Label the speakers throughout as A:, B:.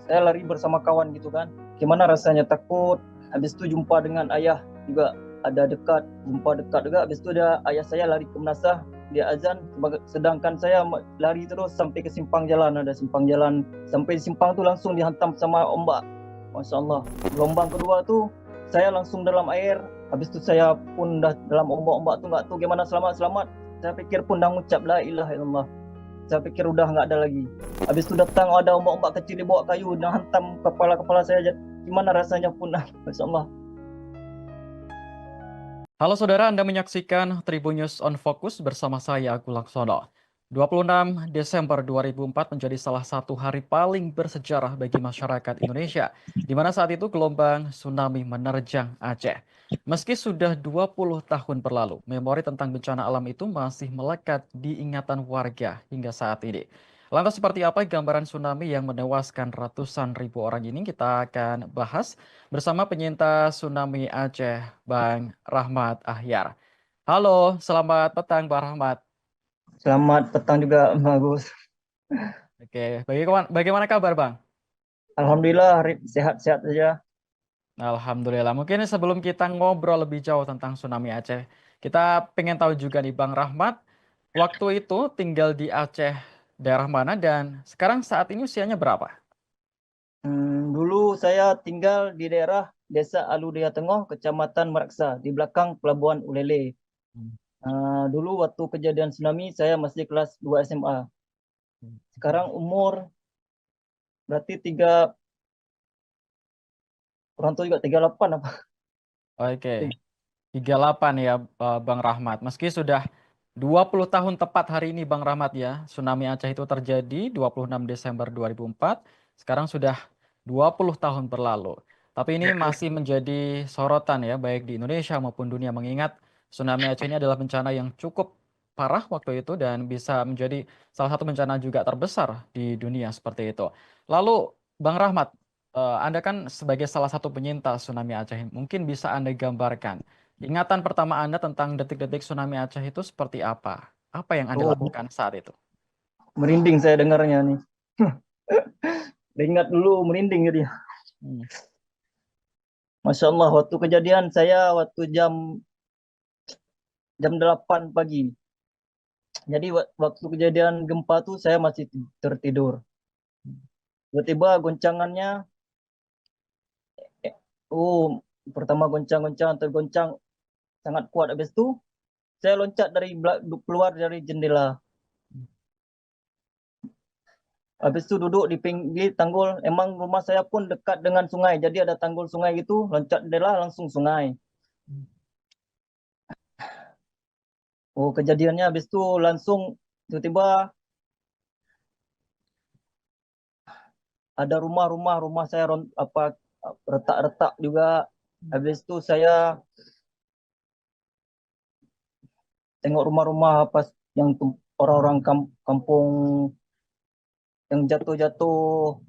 A: Saya lari bersama kawan gitu kan. Gimana rasanya, takut. Habis itu jumpa dengan ayah juga ada dekat, jumpa dekat juga. Habis itu ada ayah saya lari ke Menasah, dia azan, sedangkan saya lari terus sampai ke simpang jalan, ada simpang jalan. Sampai simpang tuh langsung dihantam sama ombak. Masya Allah. Gelombang kedua tuh saya langsung dalam air. Habis itu saya pun dah dalam ombak-ombak tuh nggak tahu gimana selamat-selamat. Saya pikir pun dah ngucap la ilaha illallah. Saya pikir udah nggak ada lagi. Habis itu datang ada ombak-ombak kecil di bawah kayu dan hantam kepala-kepala saya. Gimana rasanya pun, Masya Allah.
B: Halo saudara, Anda menyaksikan Tribun News on Focus bersama saya Agung Laksono. 26 Desember 2004 menjadi salah satu hari paling bersejarah bagi masyarakat Indonesia, di mana saat itu gelombang tsunami menerjang Aceh. Meski sudah 20 tahun berlalu, memori tentang bencana alam itu masih melekat di ingatan warga hingga saat ini. Lantas seperti apa gambaran tsunami yang menewaskan ratusan ribu orang ini kita akan bahas bersama penyintas tsunami Aceh, Bang Rahmat Ahyar. Halo, selamat petang Bang Rahmat.
A: Selamat petang juga, bagus.
B: Oke, bagaimana kabar Bang?
A: Alhamdulillah, sehat-sehat saja.
B: Alhamdulillah. Mungkin sebelum kita ngobrol lebih jauh tentang tsunami Aceh, kita pengen tahu juga nih Bang Rahmat, waktu itu tinggal di Aceh daerah mana dan sekarang saat ini usianya berapa?
A: Dulu saya tinggal di daerah Desa Aludaya Tengah, Kecamatan Meraksa, di belakang Pelabuhan Ulele. Dulu waktu kejadian tsunami saya masih kelas 2 SMA. Sekarang umur berarti orang tua juga 38 apa?
B: Oke, 38 ya Bang Rahmat. Meski sudah 20 tahun tepat hari ini Bang Rahmat ya, tsunami Aceh itu terjadi 26 Desember 2004, sekarang sudah 20 tahun berlalu. Tapi ini masih menjadi sorotan ya, baik di Indonesia maupun dunia mengingat tsunami Aceh ini adalah bencana yang cukup parah waktu itu dan bisa menjadi salah satu bencana juga terbesar di dunia seperti itu. Lalu Bang Rahmat, Anda kan sebagai salah satu penyintas tsunami Aceh, mungkin bisa Anda gambarkan ingatan pertama Anda tentang detik-detik tsunami Aceh itu seperti apa? Apa yang Anda
A: Oh,
B: lakukan saat itu?
A: merinding saya dengarnya nih. Ingat dulu merinding gitu ya.
B: Hmm.
A: Masya Allah, waktu kejadian saya waktu jam 8 pagi. Jadi waktu kejadian gempa tuh saya masih tertidur. Tiba-tiba goncangannya, eh, oh pertama goncang-goncang tergoncang sangat kuat. Habis itu saya loncat keluar dari jendela. Habis itu duduk di pinggir tanggul. Emang rumah saya pun dekat dengan sungai. Jadi ada tanggul sungai gitu. Loncat jendela langsung sungai. Oh, kejadiannya habis itu langsung tiba-tiba ada rumah saya apa retak-retak juga. Habis itu saya tengok rumah-rumah apa yang orang-orang kampung yang jatuh-jatuh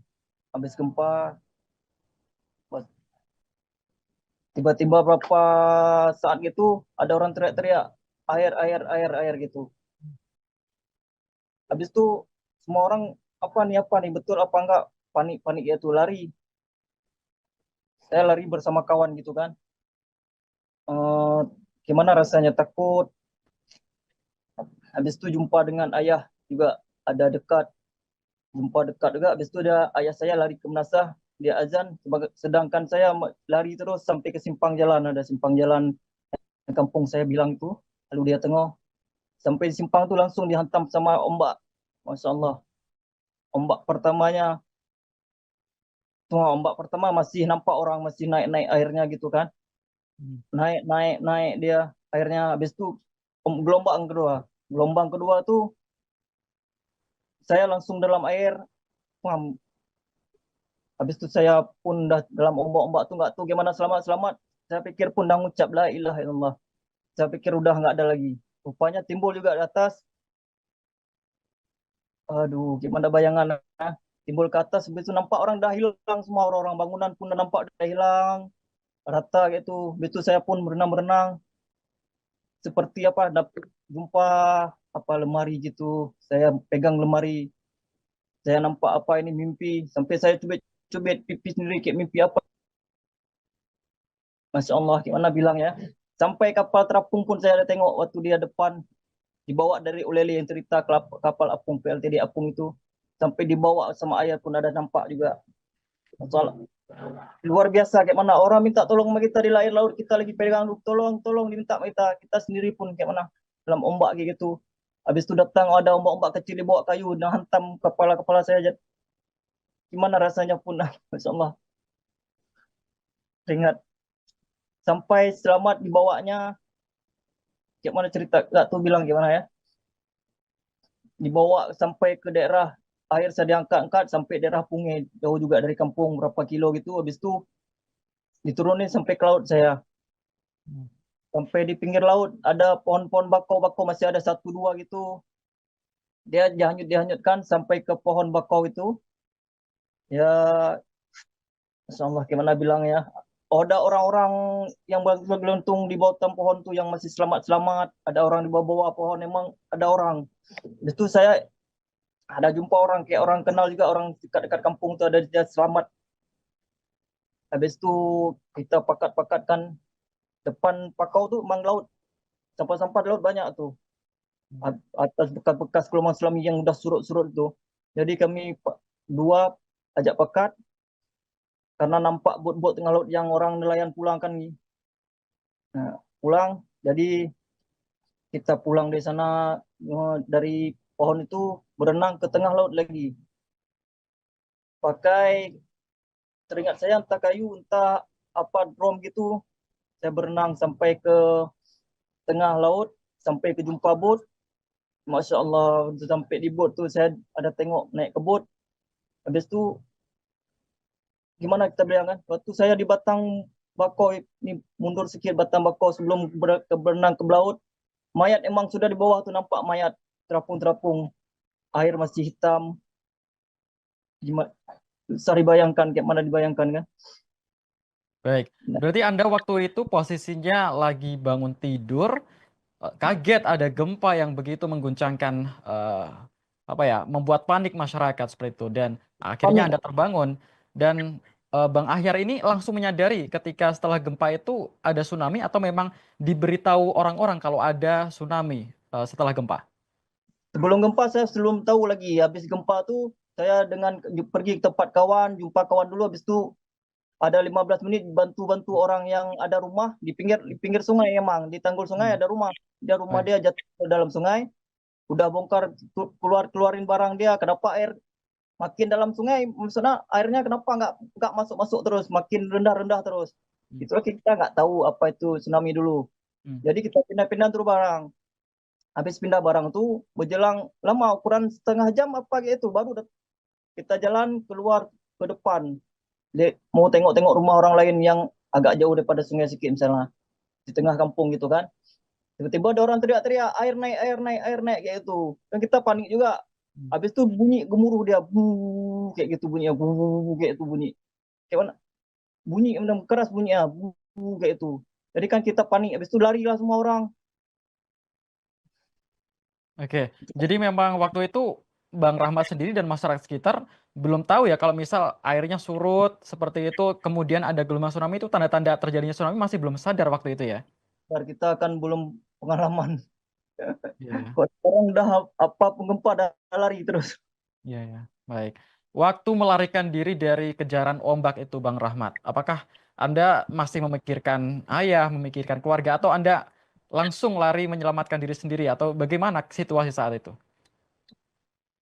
A: habis gempa. Tiba-tiba berapa saat gitu ada orang teriak-teriak air air air air gitu. Habis itu semua orang apa nih betul apa enggak, panik-panik ya tuh lari. Saya lari bersama kawan gitu kan. Eh, Gimana rasanya, takut. Habis itu jumpa dengan ayah juga ada dekat, jumpa dekat juga. Habis itu ada ayah saya lari ke Menasah, dia azan, sedangkan saya lari terus sampai ke simpang jalan, ada simpang jalan yang kampung saya bilang itu, lalu dia tengah. Sampai di simpang tuh langsung dihantam sama ombak. Masya Allah. Ombak pertamanya, Wah, ombak pertama masih nampak orang masih naik-naik airnya gitu kan.
B: Hmm.
A: Naik, naik, naik dia airnya. Habis itu gelombang kedua. Gelombang kedua tuh saya langsung dalam air. Wah, habis itu saya pun dah dalam ombak-ombak tuh nggak tahu gimana selamat-selamat. Saya pikir pun dah ngucap la ilaha illallah. Saya pikir udah nggak ada lagi. Rupanya timbul juga di atas. Aduh, gimana bayangan, timbul ke atas. Habis itu nampak orang dah hilang semua. Orang-orang bangunan pun dah nampak dah hilang. Rata gitu. Habis itu saya pun berenang-berenang. Seperti apa, jumpa apa lemari gitu. Saya pegang lemari. Saya nampak apa ini mimpi. Sampai saya coba cubit pipi sendiri kayak mimpi apa. Masya Allah, gimana bilang ya. Sampai kapal terapung pun saya ada tengok waktu dia depan dibawa dari Ulele yang cerita kapal apung PLTD apung itu sampai dibawa sama ayah pun ada nampak juga. Soal luar biasa kayak mana orang minta tolong sama kita di lain laut kita lagi pegang tolong diminta sama kita sendiri pun kayak mana dalam ombak kayak gitu. Habis itu datang ada ombak-ombak kecil dibawa kayu dan hantam kepala saya. Gimana rasanya pun Masya Allah ingat sampai selamat dibawanya kayak mana cerita gak tuh bilang gimana ya, dibawa sampai ke daerah air saya diangkat-angkat sampai daerah Punge jauh juga dari kampung berapa kilo gitu, habis itu diturunin sampai ke laut saya. Sampai di pinggir laut ada pohon-pohon bakau masih ada satu dua gitu, dia dihanyutkan sampai ke pohon bakau itu ya. Masya Allah gimana bilang ya. Oh, ada orang-orang yang bergelantung di bawah pohon tuh yang masih selamat-selamat. Ada orang di bawah-bawah pohon, emang ada orang. Itu saya ada jumpa orang kayak orang kenal juga, orang dekat-dekat kampung tuh ada dia selamat. Habis itu kita pakat-pakatkan depan pakau tuh emang laut. Sampah-sampah di laut banyak tuh. Atas bekas-bekas gelombang tsunami yang udah surut-surut tuh. Jadi kami dua ajak pakat karena nampak bot-bot tengah laut yang orang nelayan pulang kan. Nah, pulang, jadi kita pulang dari sana dari pohon itu berenang ke tengah laut lagi. Pakai teringat saya entah kayu entah apa drum gitu. Saya berenang sampai ke tengah laut sampai ke jumpa bot. Masya Allah sampai di bot tuh saya ada tengok naik ke bot. Habis itu gimana kita bilang kan? Waktu saya di Batang Bakau ini mundur sedikit Batang Bakau sebelum berenang ke laut, mayat emang sudah di bawah tuh nampak mayat terapung-terapung, air masih hitam. Gimana? Bisa dibayangkan kayak mana dibayangkan kan?
B: Baik, berarti Anda waktu itu posisinya lagi bangun tidur, kaget ada gempa yang begitu mengguncangkan, apa ya, membuat panik masyarakat seperti itu dan akhirnya
A: Panik.
B: Anda terbangun dan, Bang Ahyar ini langsung menyadari ketika setelah gempa itu ada tsunami atau memang diberitahu orang-orang kalau ada tsunami, setelah gempa?
A: Sebelum gempa saya belum tahu lagi. Habis gempa tuh saya dengan pergi ke tempat kawan, jumpa kawan dulu. Habis itu ada 15 menit bantu-bantu orang yang ada rumah di pinggir sungai emang di tanggul sungai
B: Hmm,
A: ada rumah. Dia rumah
B: baik.
A: dia jatuh ke dalam sungai. Udah bongkar keluarin barang dia. Kenapa air makin dalam sungai? Maksudnya airnya kenapa nggak masuk-masuk terus, makin rendah-rendah terus.
B: Hmm,
A: Itu kita nggak tahu apa itu tsunami dulu.
B: hmm.
A: Jadi kita pindah-pindah terus barang. Habis pindah barang tuh berjelang lama ukuran setengah jam apa gitu baru kita jalan keluar ke depan. Mau tengok-tengok rumah orang lain yang agak jauh daripada sungai sedikit misalnya di tengah kampung gitu kan. Tiba-tiba ada orang teriak-teriak air naik kayak gitu. Dan kita panik juga.
B: Hmm.
A: Habis itu bunyi gemuruh dia kayak gitu bunyinya kayak itu bunyi. Kayak mana? Bunyi benar keras bunyinya kayak itu. Jadi kan kita panik habis itu larilah semua orang.
B: Oke, jadi memang waktu itu Bang Rahmat sendiri dan masyarakat sekitar belum tahu ya kalau misal airnya surut seperti itu, kemudian ada gelombang tsunami itu tanda-tanda terjadinya tsunami masih belum sadar waktu itu ya?
A: Biar kita kan belum pengalaman.
B: Iya,
A: Kalau orang udah apa penggempa dah lari terus.
B: iya, iya. Baik. Waktu melarikan diri dari kejaran ombak itu Bang Rahmat, apakah Anda masih memikirkan ayah, memikirkan keluarga, atau Anda langsung lari menyelamatkan diri sendiri, atau bagaimana situasi saat itu?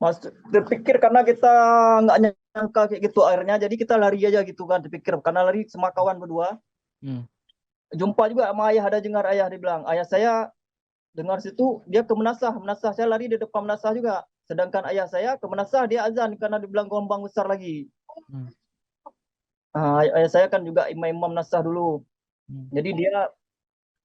A: Mas terpikir karena kita nggak nyangka kayak gitu airnya, jadi kita lari aja gitu kan. Terpikir karena lari sama kawan berdua.
B: Hmm,
A: Jumpa juga sama ayah, ada dengar ayah dibilang, ayah saya dengar situ dia ke Menasah, Menasah saya lari di depan Menasah juga. Sedangkan ayah saya ke Menasah dia azan karena dibilang gelombang besar lagi.
B: hmm,
A: Ayah saya kan juga imam-imam Menasah dulu.
B: hmm.
A: Jadi dia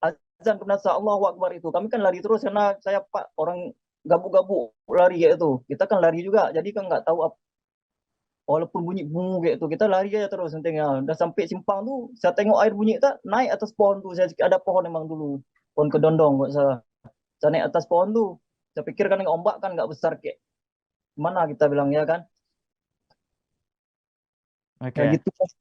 A: azan ke Menasah Allahu Akbar itu. Kami kan lari terus karena saya Pak orang gabuk-gabuk lari kayak itu. Kita kan lari juga. Jadi kan nggak tahu walaupun bunyi bungu kayak itu kita lari aja terus nantinya udah sampai simpang tuh saya tengok air bunyi tak naik atas pohon tuh saya ada pohon emang dulu pohon kedondong kok saya naik atas pohon tuh saya pikir kan ombak kan nggak besar kayak mana kita bilang ya kan. Kayak
B: Oke.
A: gitu. Mas.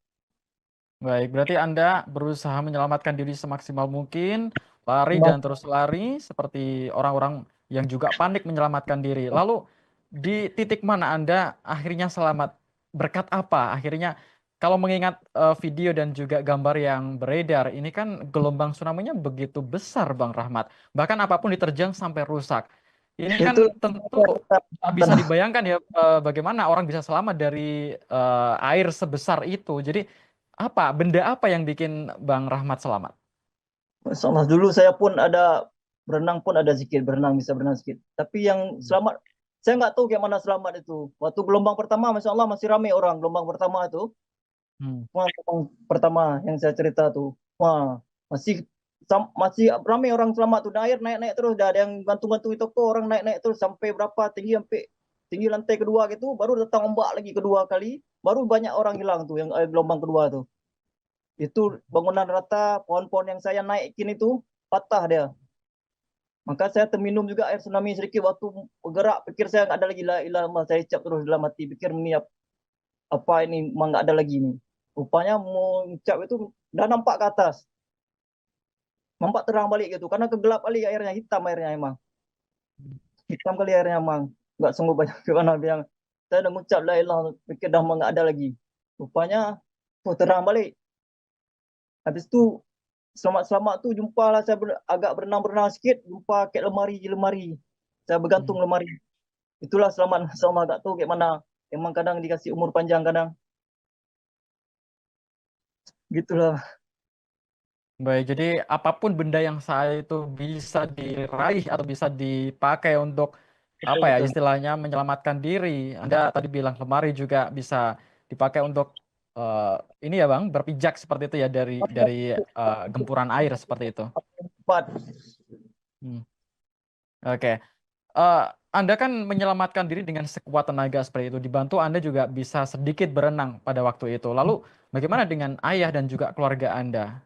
B: Baik, berarti Anda berusaha menyelamatkan diri semaksimal mungkin, lari
A: Mas,
B: dan terus lari seperti orang-orang yang juga panik menyelamatkan diri. Lalu di titik mana Anda akhirnya selamat? Berkat apa? Akhirnya kalau mengingat video dan juga gambar yang beredar, ini kan gelombang tsunami-nya begitu besar, Bang Rahmat. Bahkan apapun diterjang sampai rusak. Ini
A: itu
B: kan tentu tak bisa dibayangkan ya bagaimana orang bisa selamat dari air sebesar itu. Jadi benda apa yang bikin Bang Rahmat selamat?
A: Masya dulu saya pun ada berenang pun ada sedikit berenang bisa berenang sedikit. Tapi yang
B: Hmm.
A: selamat saya nggak tahu kayak mana selamat itu. Waktu gelombang pertama, Masya Allah masih ramai orang gelombang pertama itu.
B: Hmm.
A: Wah, gelombang pertama yang saya cerita tuh, wah masih masih ramai orang selamat tuh. Dan air naik-naik terus, udah ada yang gantung-gantung itu kok orang naik-naik terus sampai berapa tinggi sampai tinggi lantai kedua gitu. Baru datang ombak lagi kedua kali, baru banyak orang hilang tuh yang gelombang kedua tuh. Itu bangunan rata, pohon-pohon yang saya naikin itu patah dia. Maka saya terminum juga air tsunami sedikit waktu bergerak. Pikir saya nggak ada lagi la ilah saya ucap terus dalam hati. Pikir ini apa ini memang nggak ada lagi ini. Rupanya mau ucap itu udah nampak ke atas, nampak terang balik gitu. Karena kegelap kali airnya, hitam airnya emang. Hitam kali airnya emang. Nggak sungguh banyak gimana bilang. Saya udah ngucap la ilah, pikir dah nggak ada lagi. Rupanya terang balik. Habis itu selamat-selamat tuh jumpa lah saya agak berenang-berenang sedikit, jumpa kayak lemari. Saya
B: Hmm.
A: bergantung lemari. Itulah selamat sama tak tahu kayak mana. Emang kadang dikasih umur panjang kadang. Gitulah.
B: Baik, jadi apapun benda yang saya itu bisa diraih atau bisa dipakai untuk
A: Betul betul.
B: istilahnya menyelamatkan diri. Anda tadi bilang lemari juga bisa dipakai untuk ini ya Bang, berpijak seperti itu ya dari gempuran air seperti itu.
A: Cepat.
B: Hmm. Oke. Eh, Anda kan menyelamatkan diri dengan sekuat tenaga seperti itu. Dibantu Anda juga bisa sedikit berenang pada waktu itu. Lalu bagaimana dengan ayah dan juga keluarga Anda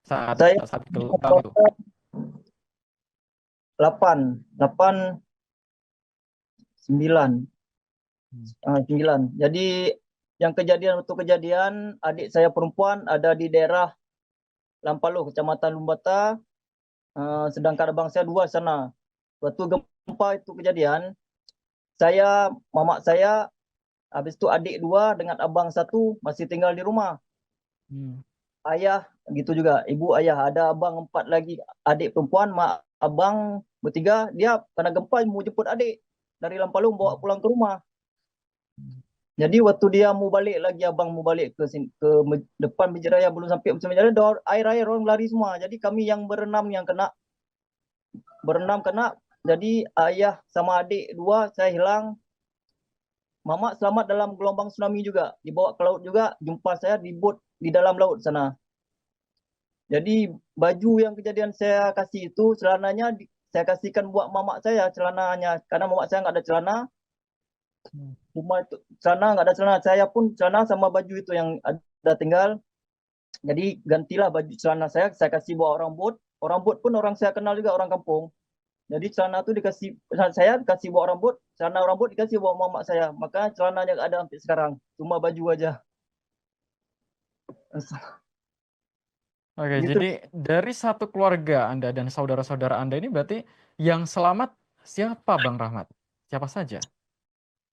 B: saat
A: Saya
B: saat gelombang itu?
A: 8, 8, 9,
B: Hmm.
A: 9. Jadi yang kejadian waktu kejadian adik saya perempuan ada di daerah Lampalo, Kecamatan Lumbata, sedangkan abang saya 2 sana. Waktu gempa itu kejadian, saya, mamak saya, habis itu adik 2 dengan abang 1 masih tinggal di rumah.
B: Hmm.
A: Ayah gitu juga, ibu ayah ada abang 4 lagi, adik perempuan, mak abang bertiga. Dia karena gempa mau jemput adik dari Lampalung bawa pulang ke rumah. Jadi waktu dia mau balik lagi, abang mau balik ke sini, ke depan Masjid Raya, belum sampai Masjid Raya air orang lari semua. Jadi kami yang berenam kena. Jadi ayah sama adik 2 saya hilang. Mamak selamat dalam gelombang tsunami juga, dibawa ke laut juga, jumpa saya di bot di dalam laut sana. Jadi baju yang kejadian saya kasih itu celananya saya kasihkan buat mamak saya celananya, karena mamak saya nggak ada celana.
B: Hmm.
A: Rumah itu celana nggak ada celana, saya pun celana sama baju itu yang ada tinggal. Jadi gantilah baju celana saya kasih buat orang bot. Orang bot pun orang saya kenal juga, orang kampung. Jadi celana itu dikasih, saya kasih buat orang bot, celana orang bot dikasih buat mamak saya. Maka celananya nggak ada sampai sekarang, cuma baju aja.
B: Oke,
A: Gitu.
B: jadi dari satu keluarga Anda dan saudara-saudara Anda ini berarti yang selamat siapa Bang Rahmat? Siapa saja?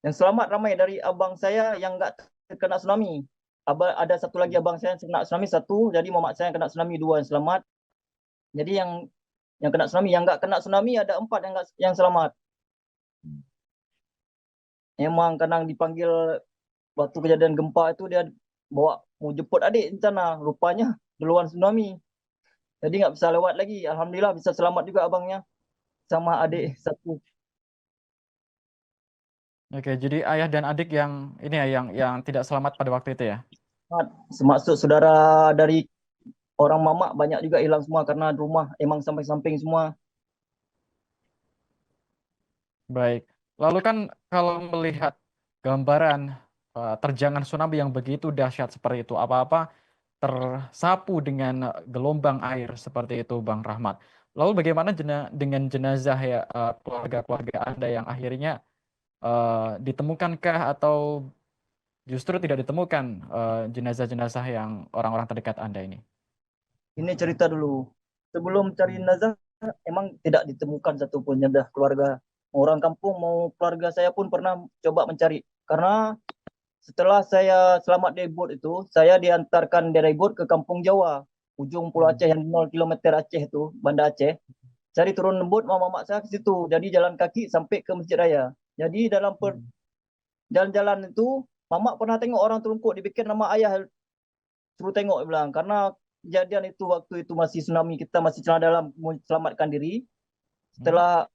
A: Yang selamat ramai dari abang saya yang nggak terkena tsunami. Ada satu lagi abang saya yang kena tsunami satu, jadi mamak saya yang kena tsunami 2 yang selamat. Jadi yang kena tsunami, yang nggak kena tsunami ada 4 yang selamat. Emang kadang dipanggil waktu kejadian gempa itu dia bawa mau jemput adik di sana, rupanya duluan tsunami. Jadi nggak bisa lewat lagi. Alhamdulillah bisa selamat juga abangnya sama adik satu.
B: Oke, jadi ayah dan adik yang ini ya yang tidak selamat pada waktu itu ya.
A: Semasuk saudara dari orang mamak banyak juga hilang semua karena rumah emang sampai samping semua.
B: Baik. Lalu kan kalau melihat gambaran terjangan tsunami yang begitu dahsyat seperti itu, apa-apa tersapu dengan gelombang air seperti itu, Bang Rahmat. Lalu bagaimana dengan jenazah ya keluarga-keluarga Anda yang akhirnya ditemukankah atau justru tidak ditemukan jenazah-jenazah yang orang-orang terdekat Anda ini?
A: Ini cerita dulu. Sebelum cari jenazah, emang tidak ditemukan satupun jenazah keluarga. Orang kampung mau keluarga saya pun pernah coba mencari. Karena setelah saya selamat dari bot itu, saya diantarkan dari bot ke kampung Jawa. Ujung Pulau Aceh yang 0 km Aceh itu, Banda Aceh. Cari turun lembut sama mamak saya ke situ. Jadi jalan kaki sampai ke Masjid Raya. Jadi dalam jalan-jalan itu, mamak pernah tengok orang terlungkup dibikin nama ayah, suruh tengok dia bilang. Karena kejadian itu waktu itu masih tsunami, kita masih celah dalam selamatkan diri. Setelah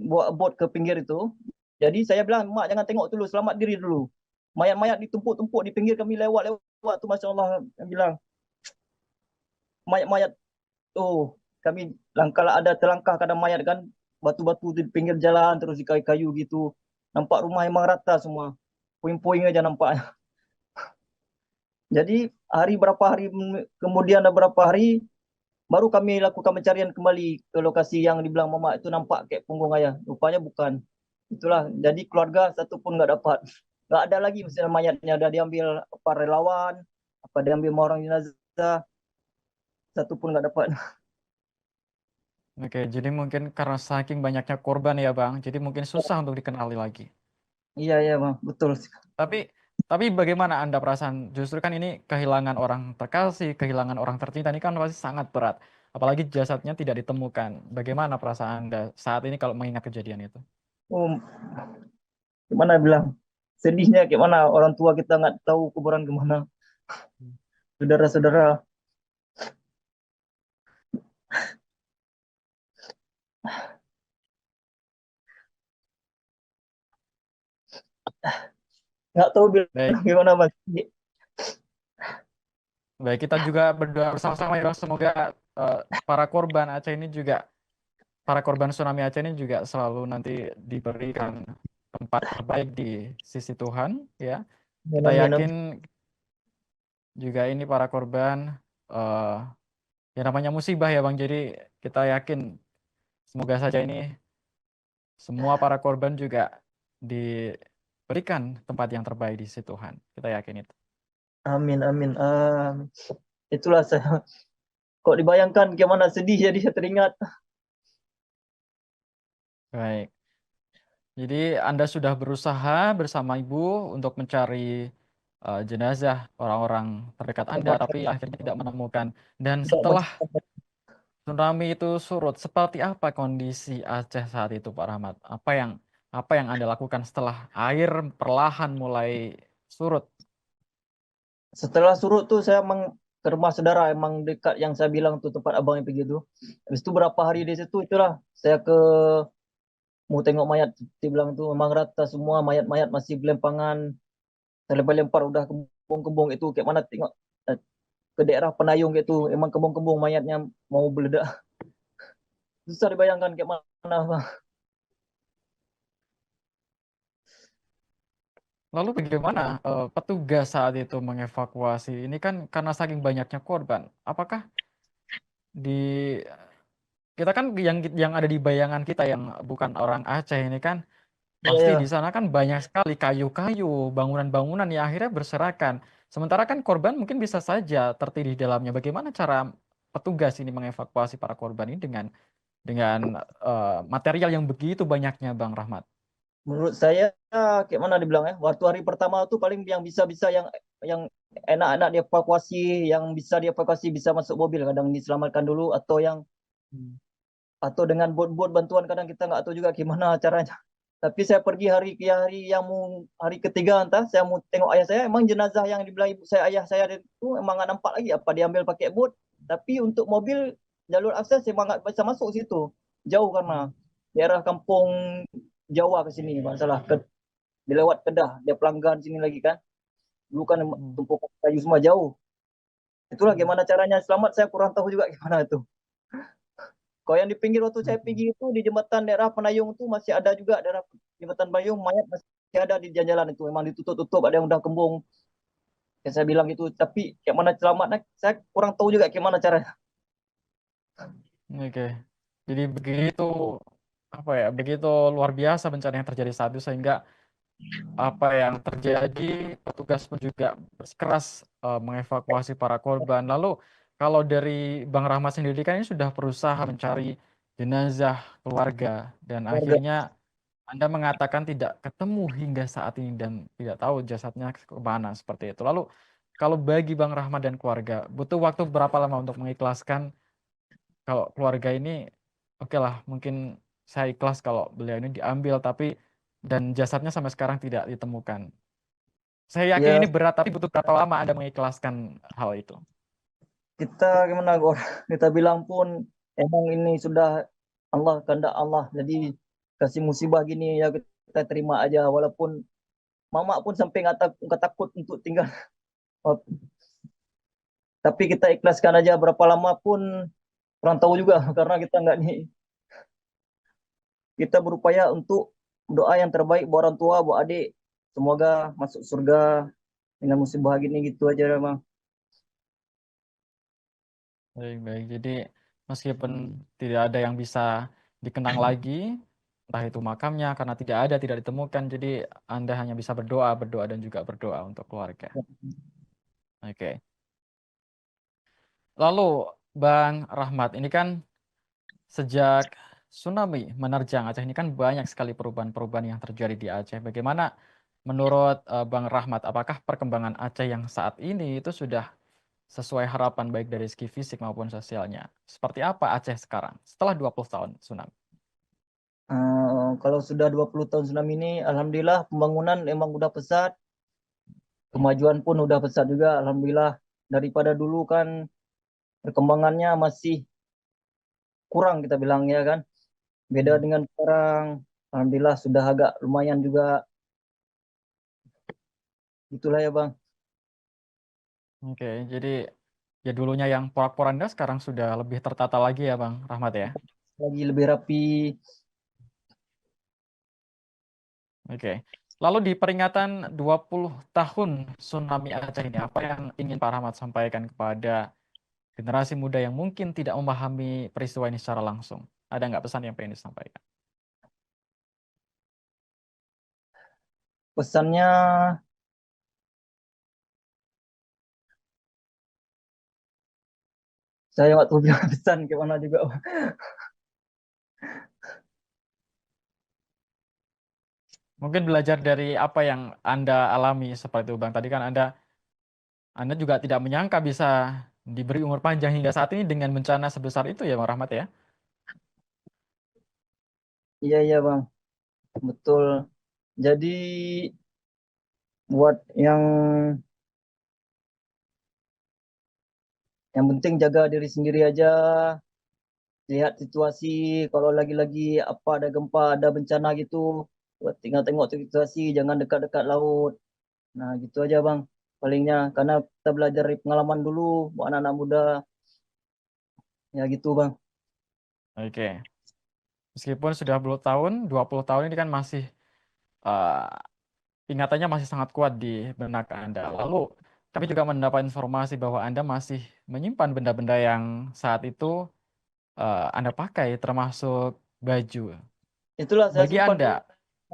A: buat bot ke pinggir itu, jadi saya bilang, mak jangan tengok dulu, selamat diri dulu. Mayat-mayat ditumpuk-tumpuk di pinggir, kami lewat-lewat tu, Masya Allah, dia bilang, mayat-mayat tuh, kami kalau ada terlangkah kadang mayat kan, batu-batu di pinggir jalan, terus di kayu-kayu gitu. Nampak rumah emang rata semua. Puing-puing aja nampak. Jadi berapa hari kemudian, ada berapa hari baru kami lakukan pencarian kembali ke lokasi yang dibilang mama itu nampak kayak punggung ayah. Rupanya bukan. Itulah. Jadi keluarga satu pun nggak dapat. Nggak ada lagi misalnya mayatnya, ada diambil apa relawan, apa diambil sama orang jenazah, satu pun nggak dapat.
B: Oke, jadi mungkin karena saking banyaknya korban ya Bang, jadi mungkin susah untuk dikenali lagi.
A: Iya iya bang, betul.
B: Tapi tapi bagaimana Anda perasaan? Justru kan ini kehilangan orang terkasih, kehilangan orang tercinta ini kan pasti sangat berat. Apalagi jasadnya tidak ditemukan. Bagaimana perasaan Anda saat ini kalau mengingat kejadian itu?
A: Oh, gimana bilang? Sedihnya gimana, orang tua kita nggak tahu kuburan kemana. Saudara-saudara nggak tahu bilang
B: Baik,
A: gimana mas.
B: baik kita juga berdoa bersama-sama ya Bang. Semoga eh, para korban Aceh ini juga, para korban tsunami Aceh ini juga selalu nanti diberikan tempat terbaik di sisi Tuhan ya. Kita
A: Amin, amin.
B: yakin juga ini para korban eh ya namanya musibah ya Bang. Jadi kita yakin semoga saja ini semua para korban juga diberikan tempat yang terbaik di sisi Tuhan. Kita yakin itu.
A: Amin, amin. Itulah saya. Kok dibayangkan gimana sedih jadi saya teringat.
B: Baik. Jadi Anda sudah berusaha bersama Ibu untuk mencari jenazah orang-orang terdekat Anda, tapi akhirnya tidak menemukan. Dan setelah tsunami itu surut, seperti apa kondisi Aceh saat itu, Pak Rahmat? Apa yang Anda lakukan setelah air perlahan mulai surut?
A: Setelah surut tuh saya emang ke rumah saudara, emang dekat yang saya bilang tuh tempat abang yang pergi tuh. Habis itu berapa hari di situ, itulah saya mau tengok mayat. Dia bilang tuh memang rata semua mayat-mayat masih belempangan, terlempar-lempar udah kembung-kembung itu kayak mana tengok eh, ke daerah Penayung gitu, emang kembung-kembung mayatnya mau meledak. Susah dibayangkan kayak mana bang.
B: Lalu bagaimana petugas saat itu mengevakuasi? Ini kan karena saking banyaknya korban. Apakah di kita kan yang ada di bayangan kita yang bukan orang Aceh ini kan
A: Iya,
B: pasti
A: ya.
B: di sana kan banyak sekali kayu-kayu, bangunan-bangunan yang akhirnya berserakan. Sementara kan korban mungkin bisa saja tertidih di dalamnya. Bagaimana cara petugas ini mengevakuasi para korban ini dengan material yang begitu banyaknya, Bang Rahmat?
A: Menurut saya kayak mana dibilang ya, waktu hari pertama tuh paling yang bisa-bisa yang enak-enak dievakuasi, yang bisa dievakuasi bisa masuk mobil, kadang diselamatkan dulu,
B: Hmm.
A: atau dengan bot-bot bantuan, kadang kita nggak tahu juga gimana caranya. Tapi saya pergi hari yang mau hari ketiga, entah saya mau tengok ayah saya, emang jenazah yang dibilang ibu saya ayah saya itu emang nggak nampak lagi, apa diambil pakai bot. Tapi untuk mobil jalur akses emang nggak bisa masuk situ, jauh karena daerah kampung Jawa ke sini masalah dilewat Kedah, dia pelanggan sini lagi kan. Dulu kan
B: Hmm.
A: tumpukan kayu semua jauh. Itulah
B: Hmm.
A: gimana caranya selamat, saya kurang tahu juga gimana itu. Kalau yang di pinggir waktu saya
B: Oke.
A: pergi itu di jembatan daerah Penayung itu masih ada juga, daerah jembatan Penayung mayat masih ada di jalan itu, memang ditutup-tutup, ada yang udah kembung. Yang saya bilang itu, tapi kayak mana selamatnya saya kurang tahu juga gimana caranya.
B: Oke. Jadi begitu apa ya? Begitu luar biasa bencana yang terjadi saat itu sehingga apa yang terjadi, petugas pun juga bersikeras mengevakuasi para korban. Lalu kalau dari Bang Rahmat sendiri kan ini sudah berusaha mencari jenazah keluarga dan
A: Keluarga.
B: akhirnya Anda mengatakan tidak ketemu hingga saat ini dan tidak tahu jasadnya kemana seperti itu. Lalu kalau bagi Bang Rahmat dan keluarga, butuh waktu berapa lama untuk mengikhlaskan kalau keluarga ini, oke lah mungkin saya ikhlas kalau beliau ini diambil tapi dan jasadnya sampai sekarang tidak ditemukan. Saya yakin
A: Ya
B: ini berat, tapi butuh berapa lama Anda mengikhlaskan hal itu?
A: kita gimana Gor? Kita bilang pun emang ini sudah Allah, kehendak Allah. Jadi kasih musibah gini ya kita terima aja walaupun mama pun sampai nggak takut untuk tinggal. Tapi kita ikhlaskan aja berapa lama pun kurang tahu juga karena kita nggak nih, kita berupaya untuk doa yang terbaik buat orang tua, buat adik. Semoga masuk surga dengan musibah gini gitu aja Bang.
B: Baik, baik. Jadi meskipun tidak ada yang bisa dikenang lagi, entah itu makamnya karena tidak ada, tidak ditemukan, jadi Anda hanya bisa berdoa, berdoa dan juga berdoa untuk keluarga. Oke. Lalu Bang Rahmat, ini kan sejak tsunami menerjang Aceh ini kan banyak sekali perubahan-perubahan yang terjadi di Aceh. Bagaimana menurut Bang Rahmat, apakah perkembangan Aceh yang saat ini itu sudah sesuai harapan baik dari segi fisik maupun sosialnya? Seperti apa Aceh sekarang setelah 20 tahun tsunami?
A: Kalau sudah 20 tahun tsunami ini, alhamdulillah pembangunan emang udah pesat, kemajuan pun udah pesat juga, alhamdulillah. Daripada dulu kan perkembangannya masih kurang kita bilang ya kan. Beda
B: Hmm.
A: dengan sekarang, alhamdulillah sudah agak lumayan juga. Itulah ya Bang,
B: Oke, jadi ya dulunya yang porak-poranda sekarang sudah lebih tertata lagi ya Bang Rahmat ya.
A: lagi lebih rapi.
B: Oke. Lalu di peringatan 20 tahun tsunami Aceh ini, apa yang ingin Pak Rahmat sampaikan kepada generasi muda yang mungkin tidak memahami peristiwa ini secara langsung? Ada nggak pesan yang pengen disampaikan?
A: Pesannya saya waktu bilang pesan gimana juga.
B: Mungkin belajar dari apa yang Anda alami seperti itu Bang. Tadi kan Anda juga tidak menyangka bisa diberi umur panjang hingga saat ini dengan bencana sebesar itu ya Bang Rahmat ya.
A: Iya iya Bang, betul. Jadi buat yang penting jaga diri sendiri aja, lihat situasi kalau lagi-lagi apa ada gempa, ada bencana gitu, buat tinggal tengok situasi, jangan dekat-dekat laut. Nah, gitu aja Bang. Palingnya karena kita belajar dari pengalaman dulu buat anak-anak muda. Ya gitu Bang.
B: Oke. Meskipun sudah 20 tahun ini kan masih eh, ingatannya masih sangat kuat di benak Anda. Lalu kami juga mendapat informasi bahwa Anda masih menyimpan benda-benda yang saat itu Anda pakai termasuk baju.
A: Itulah saya
B: Bagi
A: simpan dulu.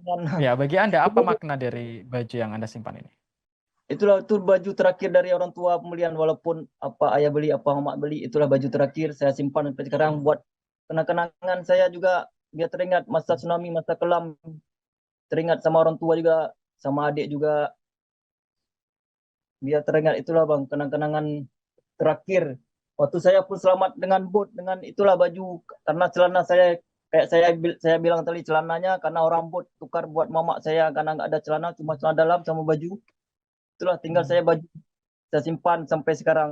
B: Anda, ya bagi Anda apa makna dari baju yang Anda simpan ini?
A: Itulah itu baju terakhir dari orang tua pembelian, walaupun apa ayah beli apa mama beli, itulah baju terakhir saya simpan sampai sekarang buat kenang-kenangan saya juga, biar teringat masa tsunami, masa kelam, teringat sama orang tua juga, sama adik juga, biar teringat. Itulah Bang kenang-kenangan terakhir. Waktu saya pun selamat dengan boot, dengan itulah baju, karena celana saya kayak saya bilang tadi, celananya karena orang boot tukar buat mama saya karena nggak ada celana, cuma celana dalam sama baju. Itulah tinggal
B: Hmm.
A: saya baju, saya simpan sampai sekarang.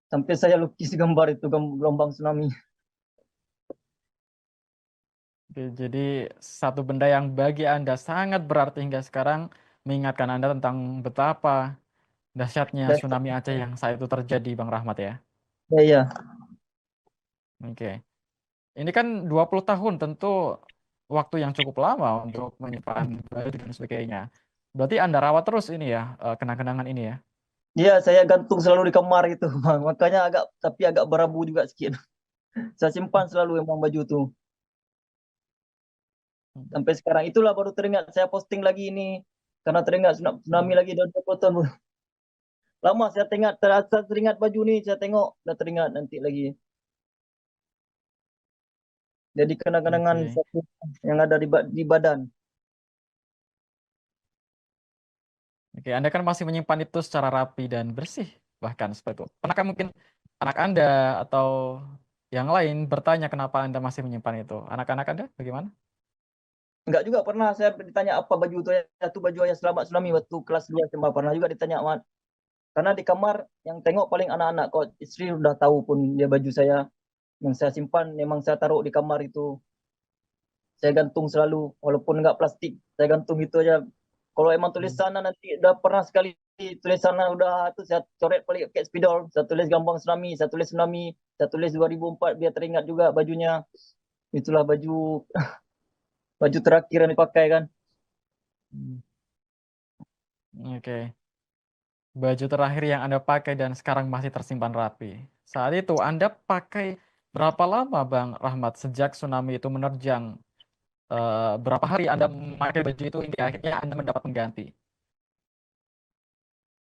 A: Sampai saya lukis gambar itu gelombang tsunami.
B: Oke, jadi satu benda yang bagi Anda sangat berarti hingga sekarang mengingatkan Anda tentang betapa dahsyatnya
A: Dan
B: tsunami Aceh yang saat itu terjadi, Bang Rahmat ya.
A: ya, ya,
B: Oke. Ini kan 20 tahun tentu waktu yang cukup lama untuk menyimpan baju dan sebagainya. Berarti Anda rawat terus ini ya, kenang-kenangan ini ya.
A: ya saya gantung selalu di kamar itu, Bang. Makanya tapi agak berabu juga sedikit. Saya simpan selalu emang baju tuh. Sampai sekarang itulah baru teringat saya posting lagi ini karena teringat tsunami lagi dan 20 tahun. Lama saya teringat baju nih, saya tengok udah teringat nanti lagi. Jadi kenang-kenangan
B: Oke.
A: satu yang ada di badan.
B: Oke, Anda kan masih menyimpan itu secara rapi dan bersih, bahkan seperti itu. Pernahkah mungkin anak Anda atau yang lain bertanya kenapa Anda masih menyimpan itu? Anak-anak Anda bagaimana?
A: Enggak juga pernah saya ditanya apa baju itu baju ayah selamat tsunami waktu kelas 2 SMA pernah juga ditanya Mat. Karena di kamar yang tengok paling anak-anak kok istri udah tahu pun dia baju saya yang saya simpan memang saya taruh di kamar itu. Saya gantung selalu walaupun enggak plastik. Saya gantung itu aja. Kalau emang tulisannya nanti udah pernah sekali tulisannya udah itu saya coret pakai spidol, saya tulis gampang tsunami, saya tulis 2004 biar teringat juga bajunya. Itulah baju baju terakhir yang dipakai kan.
B: Hmm. Oke. Baju terakhir yang Anda pakai dan sekarang masih tersimpan rapi. Saat itu Anda pakai berapa lama, Bang Rahmat, sejak tsunami itu menerjang? Berapa hari Anda memakai baju itu hingga akhirnya Anda mendapat pengganti?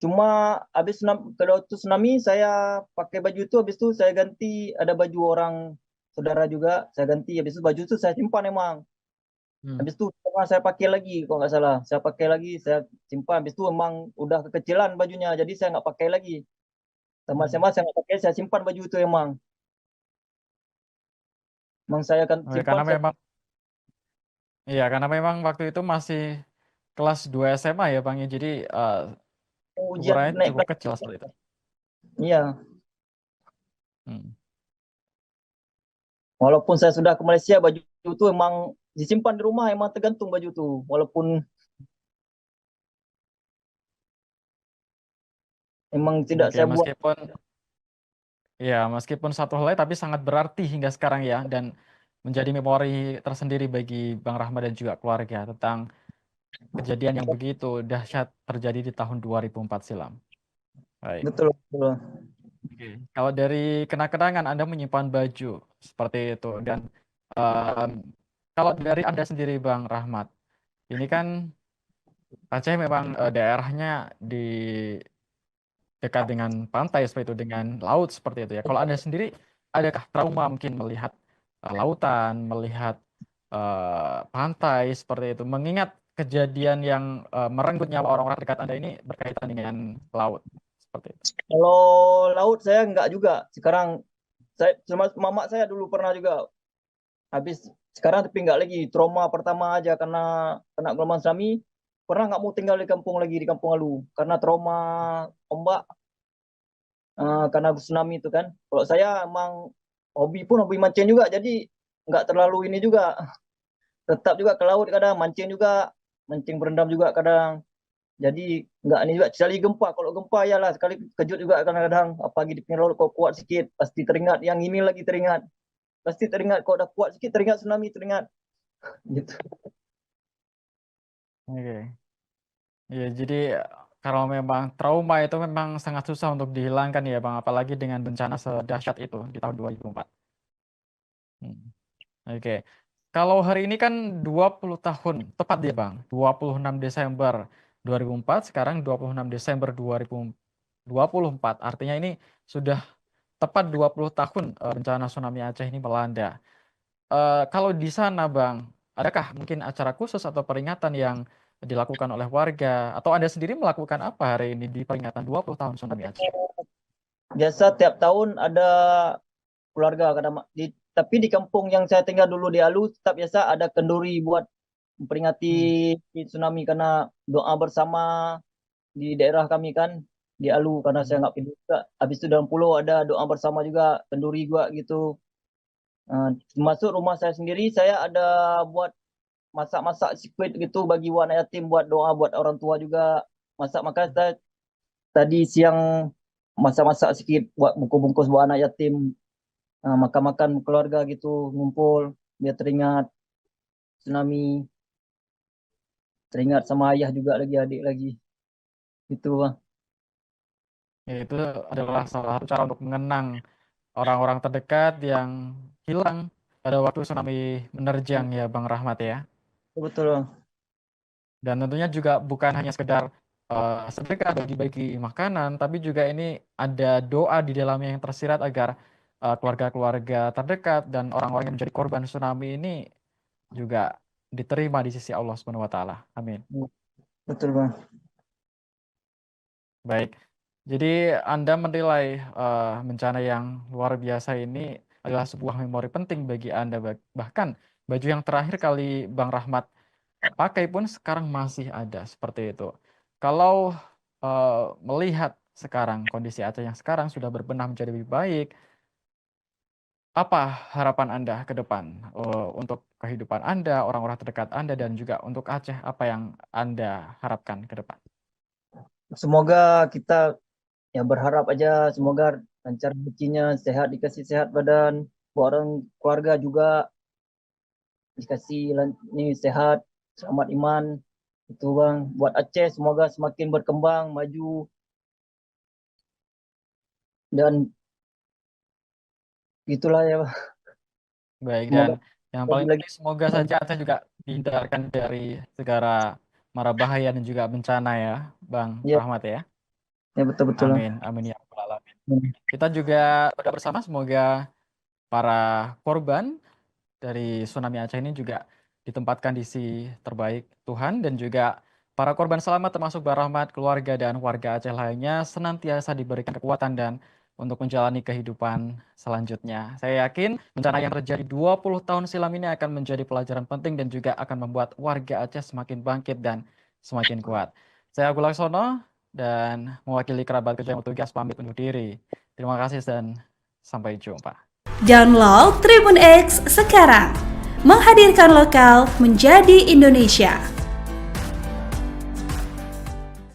A: Cuma habis kalau itu tsunami saya pakai baju itu habis itu saya ganti ada baju orang saudara juga saya ganti habis itu baju itu saya simpan emang.
B: Hmm.
A: Habis itu pernah saya pakai lagi kalau nggak salah. Saya pakai lagi saya simpan habis itu emang udah kekecilan bajunya jadi saya nggak pakai lagi. Sama SMA saya nggak pakai saya simpan baju itu emang. Emang saya akan
B: Oke,
A: simpan saya
B: karena memang waktu itu masih kelas 2 SMA ya, Bang ya. Jadi
A: ujian
B: ukurannya
A: naik
B: cukup
A: kelas.
B: kecil seperti itu.
A: Iya.
B: Hmm.
A: Walaupun saya sudah ke Malaysia baju itu emang disimpan di rumah emang tergantung baju itu walaupun emang tidak
B: Oke,
A: saya buat.
B: meskipun satu helai tapi sangat berarti hingga sekarang ya, dan menjadi memori tersendiri bagi Bang Rahmat dan juga keluarga tentang kejadian yang begitu dahsyat terjadi di tahun 2004 silam. Baik.
A: Betul, betul.
B: Oke. Kalau dari kenang-kenangan Anda menyimpan baju seperti itu, dan em, kalau dari Anda sendiri Bang Rahmat, ini kan Aceh memang daerahnya di dekat dengan pantai seperti itu, dengan laut seperti itu ya. Kalau Anda sendiri, adakah trauma mungkin melihat lautan, melihat pantai seperti itu, mengingat kejadian yang merenggut nyawa orang-orang dekat Anda ini berkaitan dengan laut seperti itu?
A: Kalau laut saya enggak juga. Sekarang saya cuma mama saya dulu pernah juga. Habis sekarang tapi enggak lagi. Trauma pertama aja karena kena gelombang tsunami. Pernah nggak mau tinggal di kampung lagi di Kampung Alu karena trauma ombak karena tsunami itu kan. Kalau saya emang hobi mancing juga jadi nggak terlalu ini juga. Tetap juga ke laut kadang mancing juga, mancing berendam juga kadang. Jadi nggak ini juga sekali gempa. Kalau gempa ya lah sekali kejut juga kadang-kadang. Apalagi di pinggir laut kok kuat sedikit pasti teringat. Yang ini lagi teringat. Pasti teringat kalau udah kuat sedikit teringat tsunami teringat. Gitu.
B: Oke. Ya, jadi kalau memang trauma itu memang sangat susah untuk dihilangkan ya Bang, apalagi dengan bencana sedahsyat itu di tahun 2004. Hmm. Oke. Kalau hari ini kan 20 tahun, tepat ya Bang, 26 Desember 2004, sekarang 26 Desember 2024. Artinya ini sudah tepat 20 tahun bencana tsunami Aceh ini melanda. Kalau di sana Bang, adakah mungkin acara khusus atau peringatan yang dilakukan oleh warga, atau Anda sendiri melakukan apa hari ini di peringatan 20 tahun tsunami Aceh?
A: Biasa tiap tahun ada keluarga kadang tapi di kampung yang saya tinggal dulu di Alu tetap biasa ada kenduri buat memperingati
B: Hmm.
A: tsunami karena doa bersama di daerah kami kan di Alu karena
B: Hmm.
A: saya nggak pindah juga. Habis itu dalam pulau ada doa bersama juga kenduri juga gitu. Masuk rumah saya sendiri saya ada buat masak-masak squid gitu bagi anak yatim buat doa buat orang tua juga. Masak makan saya tadi siang masak-masak sedikit buat bungkus-bungkus buat anak yatim. Makan-makan keluarga gitu ngumpul biar teringat tsunami, teringat sama ayah juga lagi adik lagi. Itu Bang.
B: Ya, itu adalah salah satu cara untuk mengenang orang-orang terdekat yang hilang pada waktu tsunami menerjang ya Bang Rahmat ya.
A: Betul Bang.
B: Dan tentunya juga bukan hanya sekedar sedekah bagi-bagi makanan, tapi juga ini ada doa di dalamnya yang tersirat agar keluarga-keluarga terdekat dan orang-orang yang menjadi korban tsunami ini juga diterima di sisi Allah Subhanahu wa taala. Amin.
A: Betul Bang.
B: Baik. Jadi Anda menilai bencana yang luar biasa ini adalah sebuah memori penting bagi Anda, bahkan baju yang terakhir kali Bang Rahmat pakai pun sekarang masih ada seperti itu. Kalau melihat sekarang kondisi Aceh yang sekarang sudah berbenah menjadi lebih baik, apa harapan Anda ke depan untuk kehidupan Anda, orang-orang terdekat Anda, dan juga untuk Aceh, apa yang Anda harapkan ke depan?
A: Semoga kita ya berharap aja semoga lancar rezekinya, sehat, dikasih sehat badan, buat orang keluarga juga dikasih nih sehat, selamat iman. Itu Bang, buat Aceh semoga semakin berkembang, maju dan gitulah ya Bang.
B: Baik, dan
A: Semoga
B: yang paling
A: lagi-lagi.
B: penting semoga saja Aceh juga dihindarkan dari segala mara bahaya dan juga bencana ya, Bang
A: Ya,
B: Rahmat ya.
A: ya betul-betul Bang.
B: Amin, amin ya rabbal alamin. Kita juga berdoa bersama semoga para korban dari tsunami Aceh ini juga ditempatkan di sisi terbaik Tuhan, dan juga para korban selamat termasuk Bang Rahmat, keluarga dan warga Aceh lainnya senantiasa diberikan kekuatan dan untuk menjalani kehidupan selanjutnya. Saya yakin bencana yang terjadi 20 tahun silam ini akan menjadi pelajaran penting dan juga akan membuat warga Aceh semakin bangkit dan semakin kuat. Saya Agung Laksono dan mewakili kerabat kerja yang bertugas pamit undur diri. Terima kasih dan sampai jumpa.
C: Download Tribun X sekarang, menghadirkan lokal menjadi Indonesia.